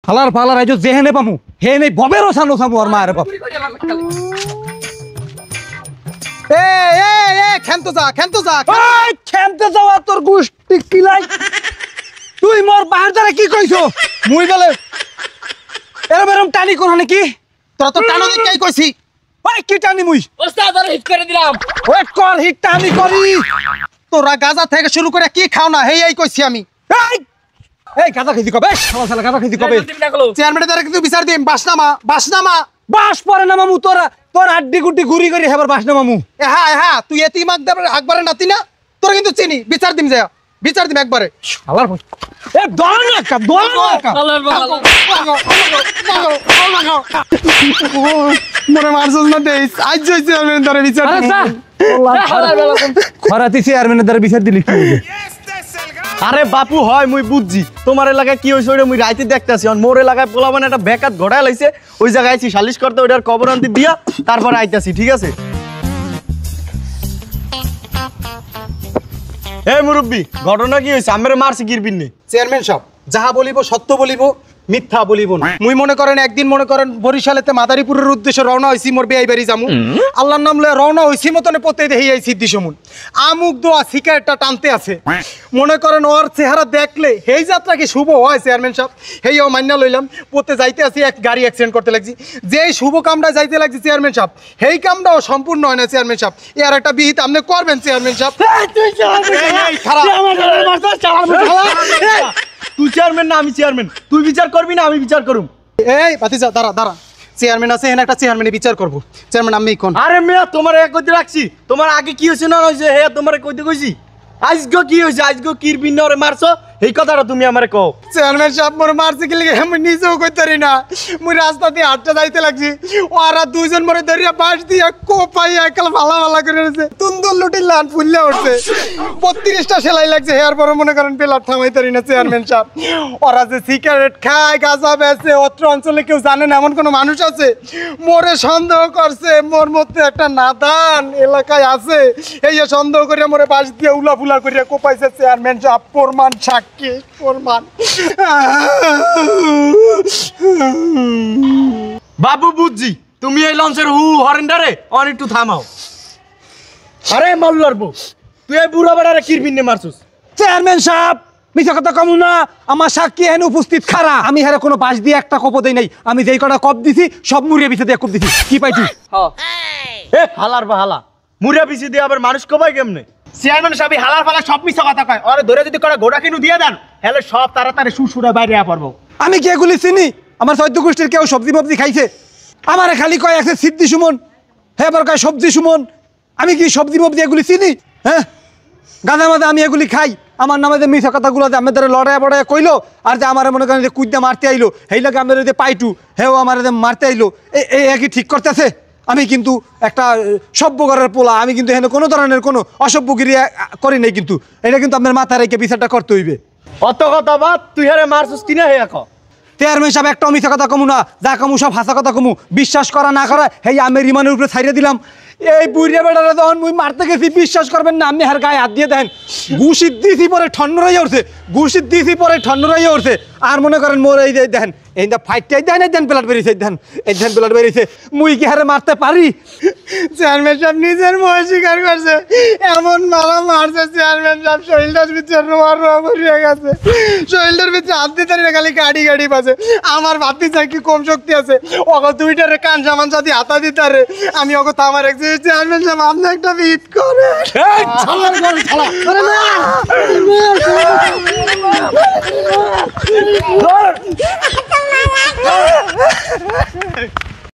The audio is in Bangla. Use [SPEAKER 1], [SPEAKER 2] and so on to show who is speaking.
[SPEAKER 1] হালার ফালার আইজো যেহেনে পামু হে নেই ববেরও সানো সামু আর মায়ের বাপ
[SPEAKER 2] খেলতে যা
[SPEAKER 1] খেলতে যাওয়া তোর গুষ্টি কিলাই তুই মোর বাহার দ্বারা কি কইছো মুই বলে এরম এরম টানি কোন নাকি
[SPEAKER 2] তোরা তো টানো দিকে কইছি
[SPEAKER 1] ওই কি টানি মুই
[SPEAKER 3] ওস্তাদ আর হিট করে দিলাম
[SPEAKER 1] ওই কর হিট টানি করি
[SPEAKER 2] তোরা গাজা থেকে শুরু করে কি খাও না হেই কইছি আমি
[SPEAKER 1] এই গাদা খেজি কবে শালা গাদা খেজি কবে
[SPEAKER 2] চেয়ারম্যানের দ্বারা কিন্তু বিচার দিম বাসনামা
[SPEAKER 1] বাস পরে না মামু তোর আড্ডি গুড্ডি ঘুরি করি হেবার বাস না মামু
[SPEAKER 2] হ্যাঁ তুই এতি আকবরের নাতি না তোরা কিন্তু চিনি বিচার দিম যা বিচার দিম একবারে
[SPEAKER 1] শালার এ দল না কা
[SPEAKER 2] মনে মারছস না দেইস আজ জয় চেয়ারম্যানের দ্বারা বিচার
[SPEAKER 1] খরাতি চেয়ারম্যানের দ্বারা বিচার দিলি কি হবে
[SPEAKER 4] আরে বাপু হয় মুই বুঝছি তোমার এলাকায় কি হইছে ওটা মুই রাইতে দেখতাছি আর মোর এলাকায় পোলা মানে একটা বেকাত ঘটায় লাইছে ওই জায়গায় আইছি সালিশ করতে ওইটার কবর আনতে দিয়া তারপর আইতাছি ঠিক আছে এই মুরব্বি ঘটনা কি হইছে আমরে মারছে কিরবিন নে
[SPEAKER 2] চেয়ারম্যান সাহেব যাহা বলিব সত্য বলিব মিথ্যা বলিব না মুই মনে করেন একদিন মনে করেন বরিশালেতে মাদারীপুরের উদ্দেশ্যে রওনা হইছি মোর বিয়াই বাড়ি যামু আল্লাহর নাম লয়ে রওনা হইছি মতনে পতে দেই এই সিদ্ধি সমুন আমুক দোয়া সিগারেটটা টানতে আছে মনে করেন ওর চেহারা দেখলে এই যাত্রা কি শুভ হয় চেয়ারম্যান সাহেব হেইও মাইনা লইলাম পতে যাইতে আছি এক গাড়ি অ্যাক্সিডেন্ট করতে লাগছি যেই শুভ কামটা যাইতে লাগছি চেয়ারম্যান সাহেব এই কামটাও সম্পূর্ণ হয় না চেয়ারম্যান সাহেব এর একটা বিহিত আপনি করবেন চেয়ারম্যান সাহেব
[SPEAKER 4] তুই চেয়ারম্যান না আমি চেয়ারম্যান তুই বিচার করবি না আমি বিচার করুম
[SPEAKER 2] এই ভাতিজা দাঁড়া চেয়ারম্যান আছে এখানে একটা চেয়ারম্যানে বিচার করবো চেয়ারম্যান আমি কোন
[SPEAKER 4] আরে মেয়া তোমার এক কইতে রাখছি তোমার আগে কি হইছে না হইছে হে তোমারে কইতে কইছি আজগো কি হইছে আজগো কিরবিন নরে মারছো এই কথাটা তুমি আমারে কও
[SPEAKER 2] চেয়ারম্যান সাহেব মোর মারছে কি লাগে আমি নিজেও কইতে পারি না মুই রাস্তা দিয়ে হাঁটতে যাইতে লাগছি ওরা দুইজন মরে ধরিয়া বাস দিয়া কোপাই একল ভালা করে রয়েছে তুন্দুল লুটি লান ফুললে উঠছে 32টা সেলাই লাগছে হেয়ার পরে মনে করেন পেলার থামাইতে পারি না চেয়ারম্যান সাহেব ওরা যে সিগারেট খায় গাঁজা বেচে অত্র অঞ্চলে কেউ জানে না এমন কোনো মানুষ আছে মোরে সন্দেহ করছে মোর মধ্যে একটা নাদান এলাকায় আছে এই সন্দেহ করে মোরে বাস দিয়ে উলাফুলা করিয়া কোপাইছে চেয়ারম্যান সাহেব প্রমাণ সাক্ষী প্রমাণ
[SPEAKER 4] বাবু বুঝছি তুমি এই লঞ্চের হরেন্ডারে অন একটু থামাও আরে মাল্লার বউ তুই এই বুড়া বেড়ারে কিরবিন নে মারছস
[SPEAKER 1] চেয়ারম্যান সাহেব মিছা কথা কমু না আমার সাক্ষী এখানে উপস্থিত খারা আমি হারে কোনো বাস দিয়ে একটা কপ দেই নাই আমি যেই কটা কপ দিছি সব মুড়িয়ে পিছে দিয়ে কপ দিছি কি পাইছি
[SPEAKER 4] এ হালার বা হালা মুড়া পিছি দিয়ে আবার মানুষ কবাই কেমনে
[SPEAKER 2] চেয়ারম্যান সাহেব হালার ফালা সব মিছা কথা কয় আরে ধরে যদি করে ঘোড়া কিনু দিয়ে দেন হেলে সব তাড়াতাড়ি সুসুরে বাইরে পড়বো
[SPEAKER 1] আমি কি এগুলি চিনি আমার সৈদ্য গোষ্ঠীর কেউ সবজি ফবজি খাইছে আমারে খালি কয় আছে সিদ্ধি সুমন হ্যাঁ এবার কয় সবজি সুমন আমি কি সবজি ফবজি এগুলি চিনি হ্যাঁ গাঁদা মাদা আমি এগুলি খাই আমার নামে যে মিছা কথাগুলো যে আমার দ্বারা লড়াই বড়াই কইলো আর যে আমার মনে করেন যে কুইদা মারতে আইলো সেই লাগে আমার যে পাইটু হেও আমার যে মারতে আইলো এই একই ঠিক করতেছে আমি কিন্তু একটা সভ্যগরের পোলা আমি কিন্তু এখানে কোনো ধরনের কোনো অসভ্যগিরি করি নাই কিন্তু এটা কিন্তু আপনার মাথায় রেখে বিচারটা করতে হইবে
[SPEAKER 4] অত কথা বাদ তুই হারে মারছস কিনা হে এখন
[SPEAKER 1] চেয়ারম্যান সাহেব একটা মিথ্যা কথা কমু না যা কমু সব হাসা কথা কমু বিশ্বাস করা না করা হেই আমি রিমানের উপরে ছাইড়ে দিলাম এই বুড়িয়া বেড়ারা যখন মুই মারতে গেছি বিশ্বাস করবেন না আপনি হার গায়ে হাত দিয়ে দেন ঘুষি দিছি পরে ঠন্নরাইয়া উঠছে ঘুষি দিছি পরে ঠন্নরাইয়া উঠছে আর মনে করেন মোর এই যে দেখেন এই ফাইটটাই দেন এই দেন প্লাট বেরিয়েছে দেন এই দেন প্লাট বেরিয়েছে মুই কি হারে মারতে পারি
[SPEAKER 2] চেয়ারম্যান সাহেব নিজের মুখে স্বীকার করছে এমন মারা মারছে চেয়ারম্যান সাহেব শরীরটার ভিতরে রোয়া ভরিয়া গেছে শরীরটার ভিতরে হাত দিতে না খালি গাড়ি বাজে আমার ভাবতে চাই কি কম শক্তি আছে ওকে দুইটারে কান সামান যদি হাতা দিতে রে আমি ওকে থামার রাখছি চেয়ারম্যান সাহেব আপনি একটা বিট করে
[SPEAKER 1] না